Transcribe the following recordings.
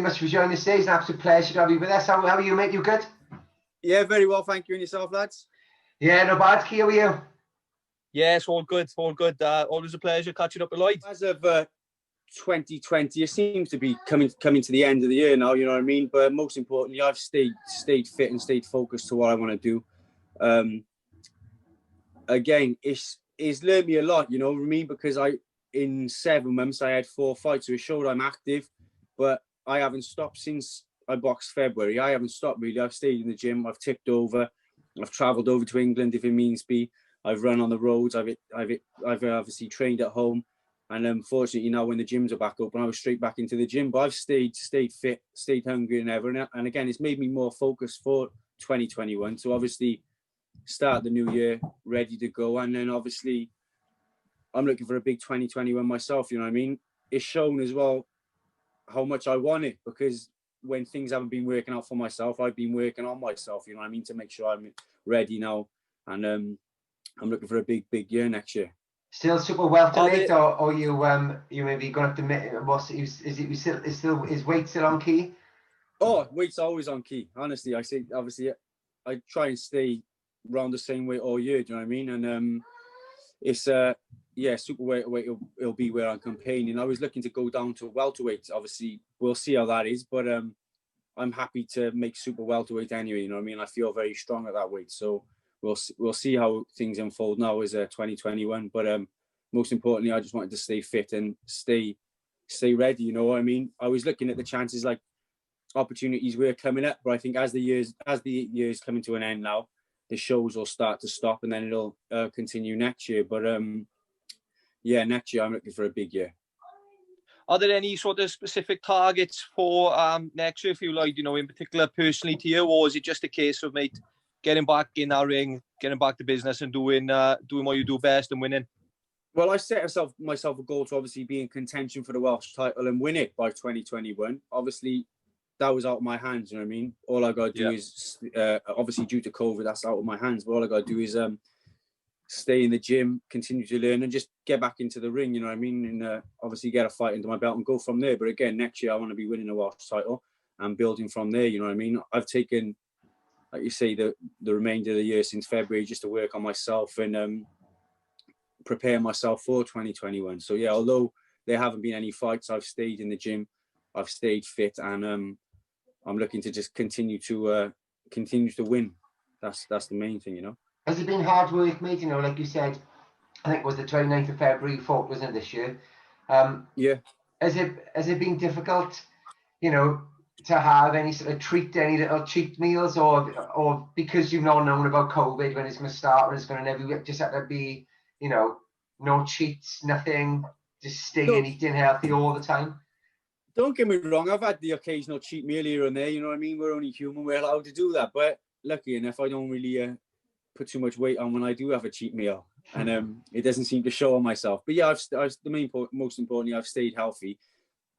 much for joining us today. It's an absolute pleasure to have you with us. How are you, mate? You good? Yeah, very well, thank you. And yourself, lads? Yeah, no bad. How are you? Yes, all good, all good. Always a pleasure catching up with Lloyd. As of 2020, it seems to be coming to the end of the year now, you know what I mean? But most importantly, I've stayed fit and stayed focused to what I want to do. Again, it's learned me a lot, you know what I mean? Because in 7 months, I had 4 fights, so it showed I'm active, but I haven't stopped since I boxed February. I haven't stopped really. I've stayed in the gym. I've tipped over. I've travelled over to England if it means be. I've run on the roads. I've obviously trained at home, and unfortunately now when the gyms are back open, I was straight back into the gym. But I've stayed fit, stayed hungry and ever. And again, it's made me more focused for 2021. So obviously, start the new year ready to go, and then obviously, I'm looking for a big 2021 myself. You know what I mean? It's shown as well how much I want it, because when things haven't been working out for myself, I've been working on myself, you know what I mean, to make sure I'm ready now. And I'm looking for a big year next year. Still super welterweight, or you maybe going to have to, is weight still on key? Oh, weight's always on key. Honestly, I say, obviously, I try and stay around the same weight all year, do you know what I mean? And it's super welterweight, it'll be where I'm campaigning. I was looking to go down to welterweight. Obviously, we'll see how that is, but I'm happy to make super welterweight anyway, you know what I mean? I feel very strong at that weight, so we'll see how things unfold now as 2021. But most importantly, I just wanted to stay fit and stay ready, you know what I mean? I was looking at the chances, like opportunities were coming up, but I think as the years coming to an end now, the shows will start to stop, and then it'll continue next year. But next year I'm looking for a big year. Are there any sort of specific targets for next year for you, Lloyd, you know, in particular personally to you, or is it just a case of, mate, getting back in that ring, getting back to business and doing what you do best and winning? Well, I set myself a goal to obviously be in contention for the Welsh title and win it by 2021. Obviously, that was out of my hands, you know what I mean? All I got to do is, obviously due to COVID, that's out of my hands, but all I got to do is stay in the gym, continue to learn, and just get back into the ring, you know what I mean? And obviously get a fight into my belt and go from there. But again, next year I want to be winning a Welsh title and building from there, you know what I mean? I've taken, like you say, the remainder of the year since February just to work on myself and prepare myself for 2021. So yeah, although there haven't been any fights, I've stayed in the gym, I've stayed fit, and I'm looking to just continue to win. That's the main thing, you know. Has it been hard work, mate? You know, like you said, I think it was the 29th of February you fought, wasn't it, this year? Yeah. Has it been difficult, you know, to have any little cheat meals, or because you've not known about COVID, when it's going to start, when it's going to never, just have to be, you know, no cheats, nothing, just staying eating healthy all the time? Don't get me wrong, I've had the occasional cheat meal here and there, you know what I mean? We're only human, we're allowed to do that. But lucky enough, I don't really put too much weight on when I do have a cheat meal. And it doesn't seem to show on myself. But yeah, most importantly, I've stayed healthy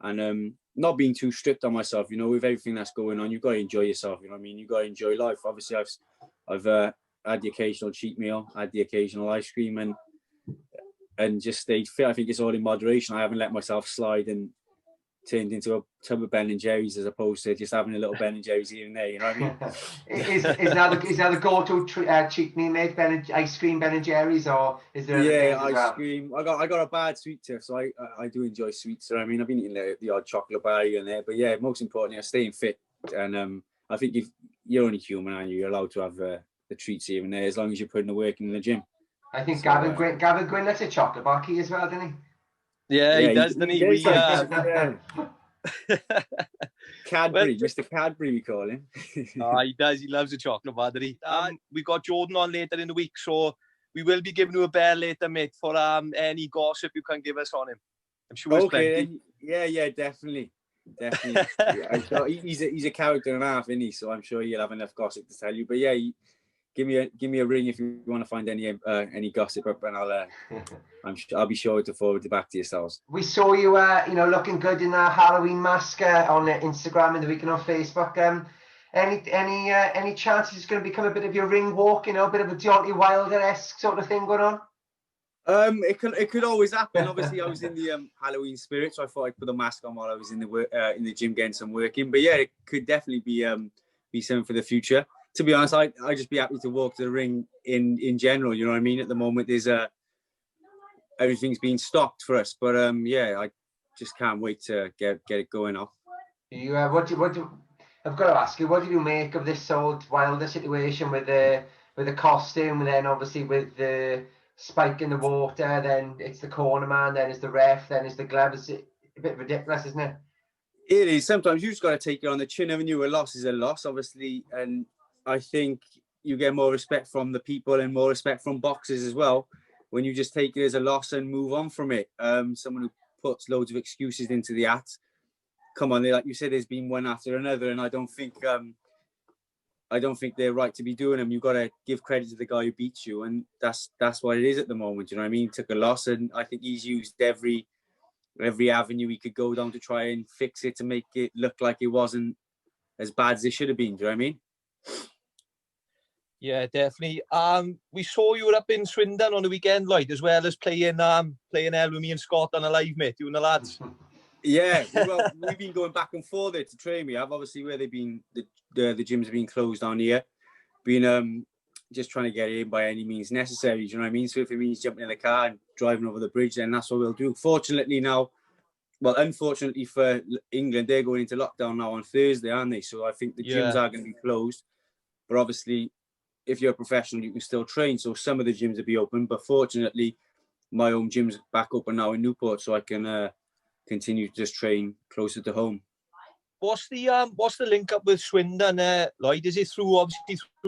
and not being too strict on myself. You know, with everything that's going on, you've got to enjoy yourself, you know what I mean? You've got to enjoy life. Obviously, I've had the occasional cheat meal, had the occasional ice cream, and just stayed fit. I think it's all in moderation. I haven't let myself slide and turned into a tub of Ben and Jerry's as opposed to just having a little Ben and Jerry's here and there, you know what I mean? is that the go-to cheat meal, mate? Ice cream, Ben and Jerry's, or is there ice cream? I got a bad sweet tooth, so I do enjoy sweets. So I mean, I've been eating the odd chocolate bar here and there, but yeah, most importantly, I'm staying fit, and I think if you're only human and you're allowed to have the treats here and there as long as you're putting the work in the gym. I think so, Gavin Gwynn lets a chocolate bar key as well, didn't he? Yeah, he does, doesn't he? Cadbury, Mr. Cadbury, we call him. He does. He loves a chocolate bar, doesn't he? We got Jordan on later in the week, so we will be giving you a bell later, mate, for any gossip you can give us on him. I'm sure it's plenty. Yeah, definitely. Yeah, he's a character and a half, isn't he? So I'm sure he'll have enough gossip to tell you. But yeah, give me a ring if you want to find any gossip up, and I'll be sure to forward it back to yourselves. We saw you, looking good in that Halloween mask on Instagram and the weekend on Facebook. Any chances it's going to become a bit of your ring walk, you know, a bit of a Deontay Wilder-esque sort of thing going on? It could always happen. Obviously, I was in the Halloween spirit, so I thought I'd put a mask on while I was in the gym getting some work in. But yeah, it could definitely be something for the future. To be honest, I'd just be happy to walk to the ring in general. You know what I mean? At the moment, there's everything's been stopped for us. But yeah, I just can't wait to get it going off. You I've got to ask you, what do you make of this old Wilder situation with the costume, and then obviously with the spike in the water, then it's the corner man, then it's the ref, then it's the glove. It's a bit ridiculous, isn't it? It is. Sometimes you just got to take it on the chin. Haven't you? A loss is a loss, obviously, and I think you get more respect from the people and more respect from boxers as well when you just take it as a loss and move on from it. Someone who puts loads of excuses into the act. Come on, like you said, there's been one after another, and I don't think they're right to be doing them. You've got to give credit to the guy who beats you, and that's what it is at the moment. You know what I mean? He took a loss, and I think he's used every avenue he could go down to try and fix it, to make it look like it wasn't as bad as it should have been. Do you know what I mean? Yeah, definitely. We saw you were up in Swindon on the weekend, Lloyd, as well as playing with me and Scott on a live, mate, you and the lads. Yeah, well, we've been going back and forth there to train. We have, obviously, where they've been, the gyms have been closed down here. Been just trying to get in by any means necessary. Do you know what I mean? So if it means jumping in the car and driving over the bridge, then that's what we'll do. Unfortunately for England, they're going into lockdown now on Thursday, aren't they? So I think the gyms are going to be closed. But obviously, if you're a professional, you can still train. So some of the gyms will be open. But fortunately, my home gym's back open now in Newport, so I can continue to just train closer to home. What's the link up with Swindon, Lloyd? Is it through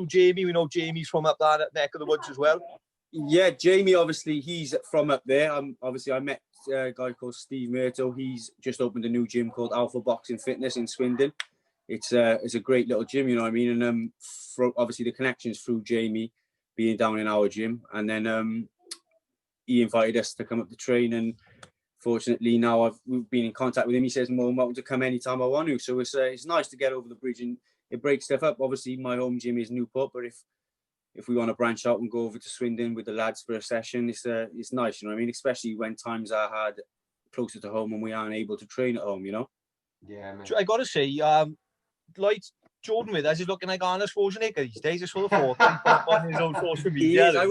Jamie? We know Jamie's from up that neck of the woods as well. Yeah, Jamie, obviously, he's from up there. I met a guy called Steve Murto. He's just opened a new gym called Alpha Boxing Fitness in Swindon. It's a great little gym, you know what I mean? And obviously the connections through Jamie being down in our gym, and then he invited us to come up to train, and fortunately now we've been in contact with him. He says, "More welcome to come anytime I want to." So it's nice to get over the bridge, and it breaks stuff up. Obviously, my home gym is Newport, but if we want to branch out and go over to Swindon with the lads for a session, it's nice, you know what I mean? Especially when times are hard closer to home and we aren't able to train at home, you know? Yeah, man. I got to say, Lloyd, Jordan with us is looking like Arnold Schwarzenegger these days. I saw the photo he put up on his own social media. I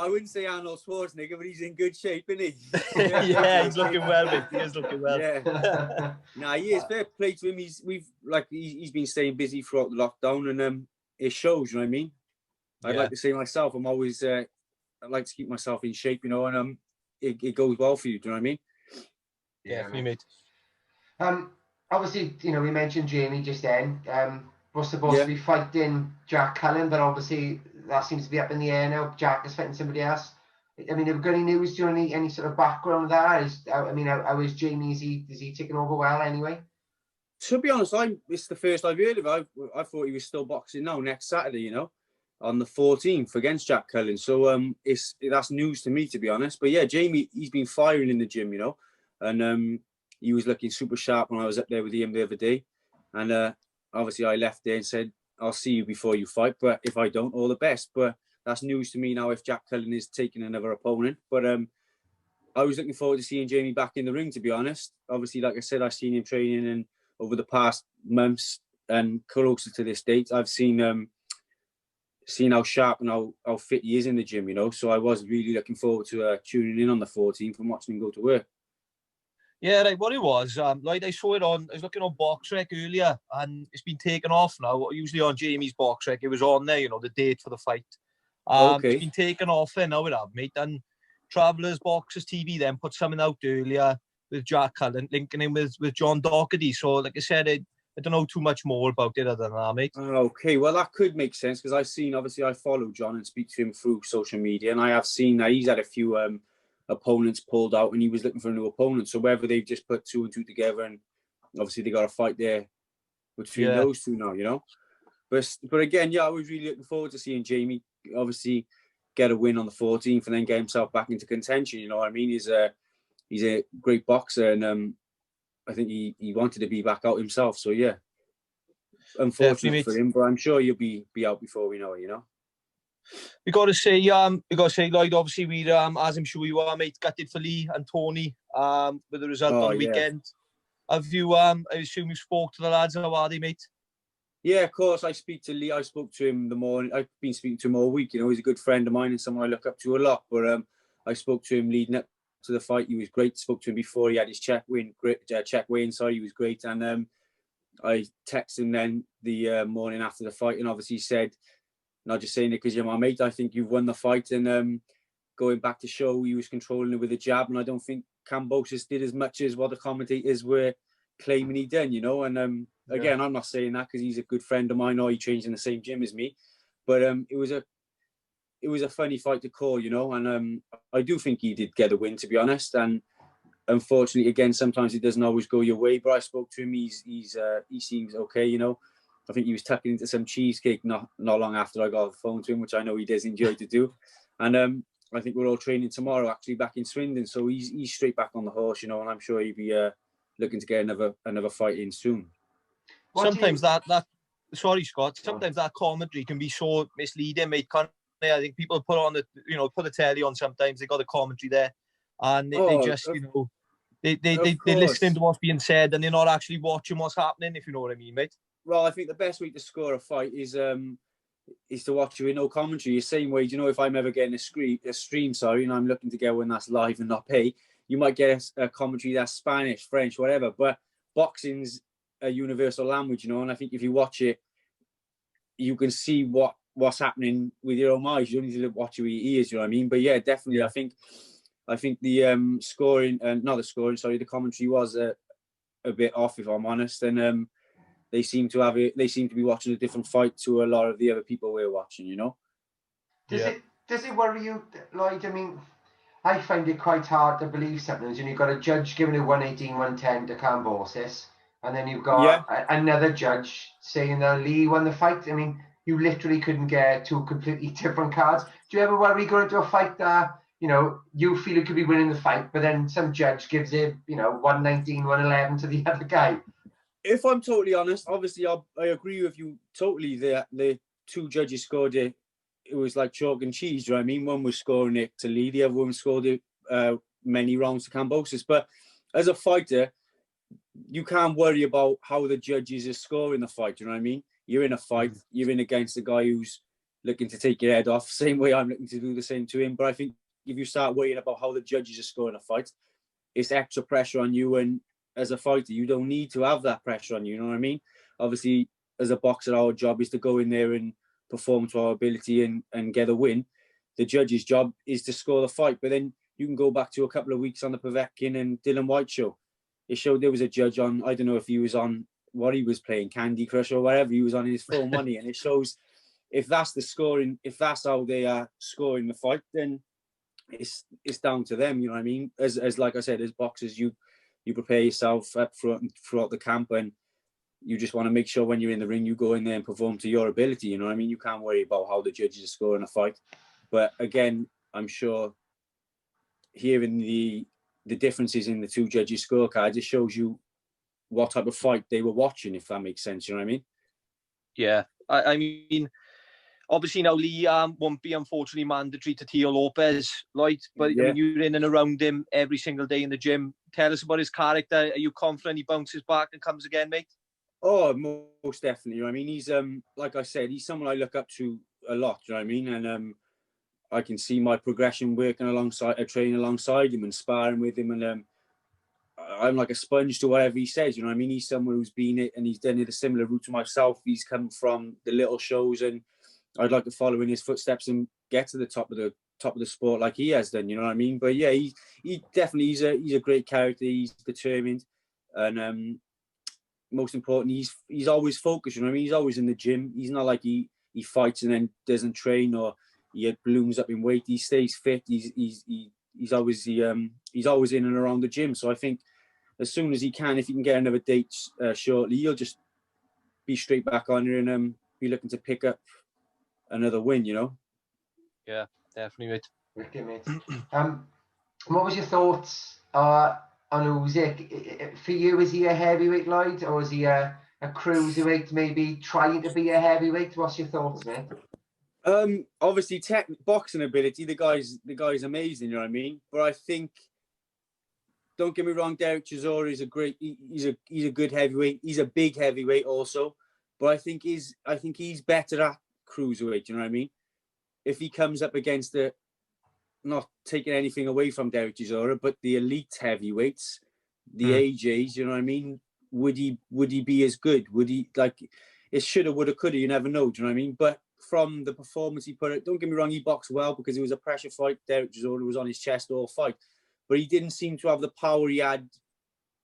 wouldn't say Arnold Schwarzenegger, but he's in good shape, isn't he? Yeah, he's looking well, mate. He is looking well. Yeah. Nah, he is. Fair play to him. He's been staying busy throughout the lockdown, and it shows, you know what I mean? I'd like to say myself, I'm always I like to keep myself in shape, you know, and it goes well for you, do you know what I mean? Yeah, definitely, mate. Obviously, you know, we mentioned Jamie just then. Was supposed to be fighting Jack Cullin, but obviously that seems to be up in the air now. Jack is fighting somebody else. I mean, have you got any news? Do you know any sort of background of that? How is Jamie? Is he taking over well anyway? To be honest, it's the first I've heard of it. I thought he was still boxing now next Saturday, you know, on the 14th against Jack Cullin. So that's news to me, to be honest. But yeah, Jamie, he's been firing in the gym, you know, and he was looking super sharp when I was up there with him the other day. And obviously I left there and said, "I'll see you before you fight, but if I don't, all the best." But that's news to me now if Jack Cullin is taking another opponent. But I was looking forward to seeing Jamie back in the ring, to be honest. Obviously, like I said, I've seen him training, and over the past months and closer to this date, I've seen how sharp and how fit he is in the gym, you know. So I was really looking forward to tuning in on the 14th and watching him go to work. Yeah, right. What it was, like I saw it on, I was looking on BoxRec earlier, and it's been taken off now. Usually on Jamie's BoxRec, it was on there, you know, the date for the fight. Okay. It's been taken off there now, it have, mate. And Travellers Boxers TV then put something out earlier with Jack Cullin, linking him with John Doherty. So, like I said, I don't know too much more about it other than that, mate. Okay, well, that could make sense, because I've seen, obviously, I follow John and speak to him through social media, and I have seen that he's had a few opponents pulled out, and he was looking for a new opponent. So whether they've just put two and two together, and obviously they got a fight there between those two now, you know. But again, I was really looking forward to seeing Jamie obviously get a win on the 14th and then get himself back into contention. You know what I mean? He's a great boxer, and I think he wanted to be back out himself. So yeah, unfortunate for him, but I'm sure he'll be out before we know it, you know. we got to say, Lloyd, obviously we, as I'm sure you are, mate, gutted for Lee and Tony, with the result on the weekend. Have you, I assume you spoke to the lads, how are they, mate? Yeah, of course. I speak to Lee. I spoke to him the morning. I've been speaking to him all week. You know, he's a good friend of mine and someone I look up to a lot. But I spoke to him leading up to the fight. He was great. Spoke to him before he had his check weigh-in. Sorry, he was great. And I texted him then the morning after the fight, and obviously he said, not just saying it because you're my mate, I think you've won the fight. And going back to show, he was controlling it with a jab, and I don't think Kambosos did as much as what the commentators were claiming he done, you know. And again, I'm not saying that because he's a good friend of mine or he trains in the same gym as me, but it was a funny fight to call, you know. And I do think he did get a win, to be honest. And unfortunately, again, sometimes it doesn't always go your way. But I spoke to him; he seems okay, you know. I think he was tucking into some cheesecake not long after I got the phone to him, which I know he does enjoy to do. And I think we're all training tomorrow, actually, back in Swindon. So he's straight back on the horse, you know. And I'm sure he'll be looking to get another fight in soon. Sometimes sorry, Scott. Sometimes that commentary can be so misleading, mate. I think people put on put the telly on. Sometimes they got the commentary there, and they just, you know, they're listening to what's being said, and they're not actually watching what's happening. If you know what I mean, mate. Well, I think the best way to score a fight is to watch you with no commentary. The same way, you know, if I'm ever getting a stream, and I'm looking to get one that's live and not pay, you might get a commentary that's Spanish, French, whatever. But boxing's a universal language, you know, and I think if you watch it, you can see what's happening with your own eyes. You don't need to watch it with your ears, you know what I mean? But yeah, definitely, I think the scoring, not the scoring, sorry, the commentary was a bit off, if I'm honest. And they seem to be watching a different fight to a lot of the other people we're watching, you know. Does it worry you, Lloyd? I mean, I find it quite hard to believe sometimes when you've got a judge giving it 118, 110 to Kambosos, and then you've got another judge saying that Lee won the fight. I mean, you literally couldn't get two completely different cards. Do you ever worry going into a fight that, you know, you feel it could be winning the fight, but then some judge gives it, you know, 119, 111 to the other guy? If I'm totally honest, obviously I agree with you totally. The two judges scored it. It was like chalk and cheese, do you know what I mean? One was scoring it to Lee, the other one scored it many rounds to Kambosos. But as a fighter, you can't worry about how the judges are scoring the fight, do you know what I mean? You're in a fight, you're in against a guy who's looking to take your head off, same way I'm looking to do the same to him. But I think if you start worrying about how the judges are scoring a fight, it's extra pressure on you, and as a fighter, you don't need to have that pressure on you, you know what I mean? Obviously, as a boxer, our job is to go in there and perform to our ability and get a win. The judge's job is to score the fight. But then you can go back to a couple of weeks on the Povetkin and Dylan White show. It showed there was a judge on, I don't know if he was on what he was playing, Candy Crush or whatever, he was on his full money. And it shows if that's the scoring, if that's how they are scoring the fight, then it's down to them, you know what I mean? As like I said, as boxers, you prepare yourself up throughout the camp, and you just want to make sure when you're in the ring, you go in there and perform to your ability. You know what I mean? You can't worry about how the judges are scoring a fight. But again, I'm sure hearing the differences in the two judges' scorecards, it shows you what type of fight they were watching, if that makes sense. You know what I mean? Yeah. I mean, obviously now Lee won't be, unfortunately, mandatory to Teo Lopez, Lloyd, but I mean, you're in and around him every single day in the gym. Tell us about his character. Are you confident he bounces back and comes again, mate? Oh, most definitely. You know what I mean? He's like I said, he's someone I look up to a lot. You know what I mean? And I can see my progression working alongside, training alongside him and sparring with him, and I'm like a sponge to whatever he says. You know what I mean? He's someone who's been it, and he's done it a similar route to myself. He's come from the little shows, and I'd like to follow in his footsteps and get to the top of the sport like he has done. You know what I mean? But yeah, he definitely he's a great character. He's determined, and most importantly, he's always focused. You know what I mean? He's always in the gym. He's not like he fights and then doesn't train, or he balloons up in weight. He stays fit. He's always in and around the gym. So I think as soon as he can, if he can get another date shortly, he'll just be straight back on here and be looking to pick up another win. You know? Yeah, definitely, mate. Wicked, mate. What was your thoughts on Usyk? For you, is he a heavyweight, Lloyd, or is he a cruiserweight, maybe trying to be a heavyweight? What's your thoughts, mate? Obviously, boxing ability, the guy's amazing. You know what I mean? But I think, don't get me wrong, Derek Chisora is he's a good heavyweight. He's a big heavyweight also, but I think he's better at cruiserweight. You know what I mean? If he comes up against not taking anything away from Derek Chisora, but the elite heavyweights, the AJs, you know what I mean? Would he be as good? Would he, like, it shoulda, woulda, coulda, you never know, do you know what I mean? But from the performance he put out, don't get me wrong, he boxed well because it was a pressure fight. Derek Chisora was on his chest all fight. But he didn't seem to have the power he had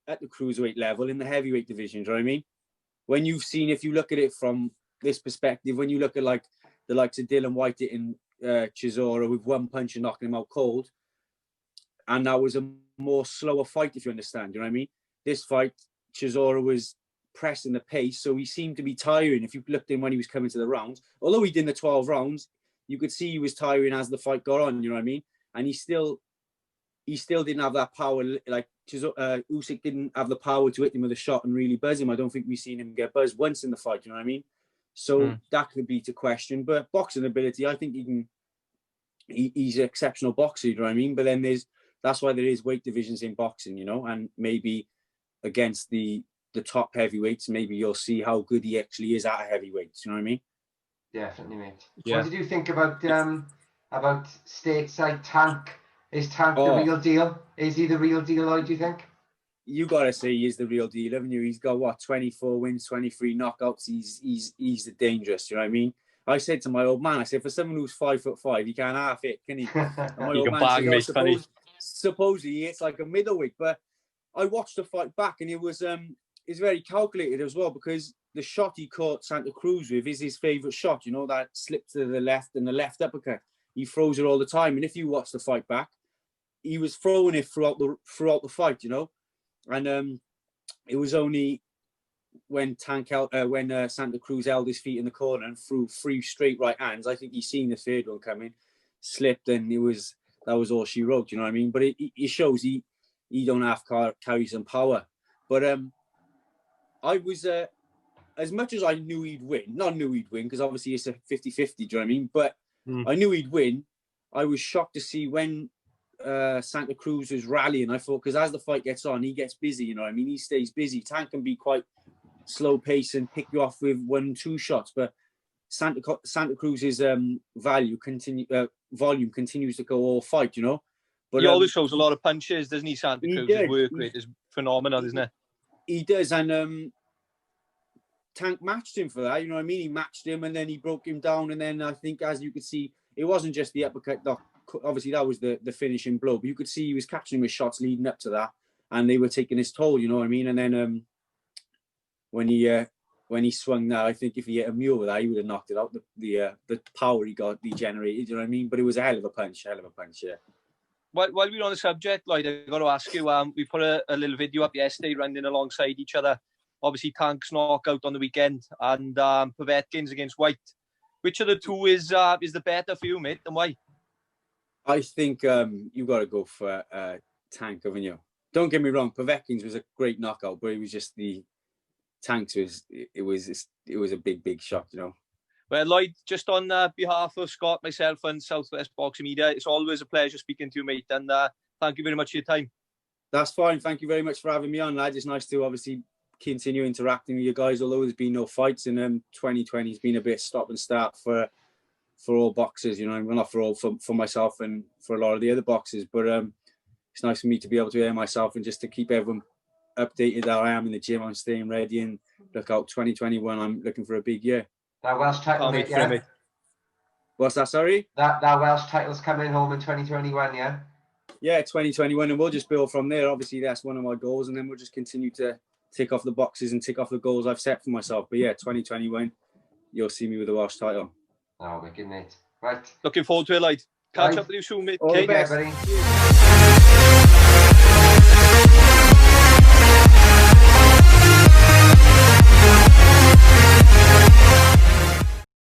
at the cruiserweight level in the heavyweight division, do you know what I mean? When you've seen, if you look at it from this perspective, when you look at like the likes of Dylan White and Chisora with one punch and knocking him out cold, and that was a more slower fight, if you understand, you know what I mean? This fight, Chisora was pressing the pace, so he seemed to be tiring. If you looked at him when he was coming to the rounds, although he did the 12 rounds, you could see he was tiring as the fight got on, you know what I mean? And he still didn't have that power, like Usyk didn't have the power to hit him with a shot and really buzz him. I don't think we've seen him get buzzed once in the fight, you know what I mean? So that could be to question. But boxing ability, I think he's an exceptional boxer, you know what I mean? But then that's why there is weight divisions in boxing, you know, and maybe against the top heavyweights, maybe you'll see how good he actually is at a heavyweight, you know what I mean? Definitely, mate. Yeah. What did you think about stateside Tank? Is Tank the real deal? Is he the real deal, Lloyd, do you think? You got to say he is the real deal, haven't you? He's got, 24 wins, 23 knockouts. He's dangerous, you know what I mean? I said to my old man, I said, for someone who's 5'5", he can't half it, can he? And my he old can man bang me, can he? Supposedly it's like a middleweight, but I watched the fight back and it was it's very calculated as well, because the shot he caught Santa Cruz with is his favourite shot, you know, that slip to the left and the left uppercut. He throws it all the time, and if you watch the fight back, he was throwing it throughout the fight, you know. And it was only when Santa Cruz held his feet in the corner and threw 3 straight right hands, I think he seen the third one coming, slipped, and that was all she wrote, you know what I mean? But it shows he don't have to carry some power. But I was, as much as I knew he'd win, because obviously it's a 50-50, do you know what I mean? But I knew he'd win. I was shocked to see when Santa Cruz was rallying. I thought, because as the fight gets on, he gets busy, you know what I mean? He stays busy. Tank can be quite slow pace and pick you off with 1-2 shots, but Santa Cruz's volume continues to go all fight, you know. But he always shows a lot of punches, doesn't he? Santa Cruz, his work rate is phenomenal, isn't it? He does, and Tank matched him for that, you know what I mean? He matched him, and then he broke him down, and then I think, as you could see, it wasn't just the uppercut. Obviously, that was the finishing blow, but you could see he was catching him with shots leading up to that, and they were taking his toll, you know what I mean? And then when he swung that, I think if he hit a mule with that, he would have knocked it out. The power he generated, you know what I mean? But it was a hell of a punch, yeah. While we're on the subject, Lloyd, I've got to ask you, we put a little video up yesterday running alongside each other. Obviously, Tank's knockout on the weekend, and Povetkin's against White. Which of the two is the better for you, mate, and why? I think you've got to go for Tank, haven't you? Don't get me wrong, Povetkin's was a great knockout, but it was just the Tank's was a big shock, you know. Well, Lloyd, just on behalf of Scott, myself, and Southwest Boxing Media, it's always a pleasure speaking to you, mate, and thank you very much for your time. That's fine. Thank you very much for having me on, lad. It's nice to obviously continue interacting with you guys, although there's been no fights, and 2020 has been a bit stop and start for all boxers, you know. Well, not for all, for myself and for a lot of the other boxers, but it's nice for me to be able to hear myself and just to keep everyone updated that I am in the gym, I'm staying ready, and look out 2021, I'm looking for a big year. That Welsh title, mate, yeah? What's that, sorry? That Welsh title's coming home in 2021, yeah? Yeah, 2021, and we'll just build from there. Obviously, that's one of my goals, and then we'll just continue to tick off the boxes and tick off the goals I've set for myself. But yeah, 2021, you'll see me with the Welsh title. Oh, wicked, mate. Right. Looking forward to it, Lloyd. Catch up with you soon, mate. All the best, buddy.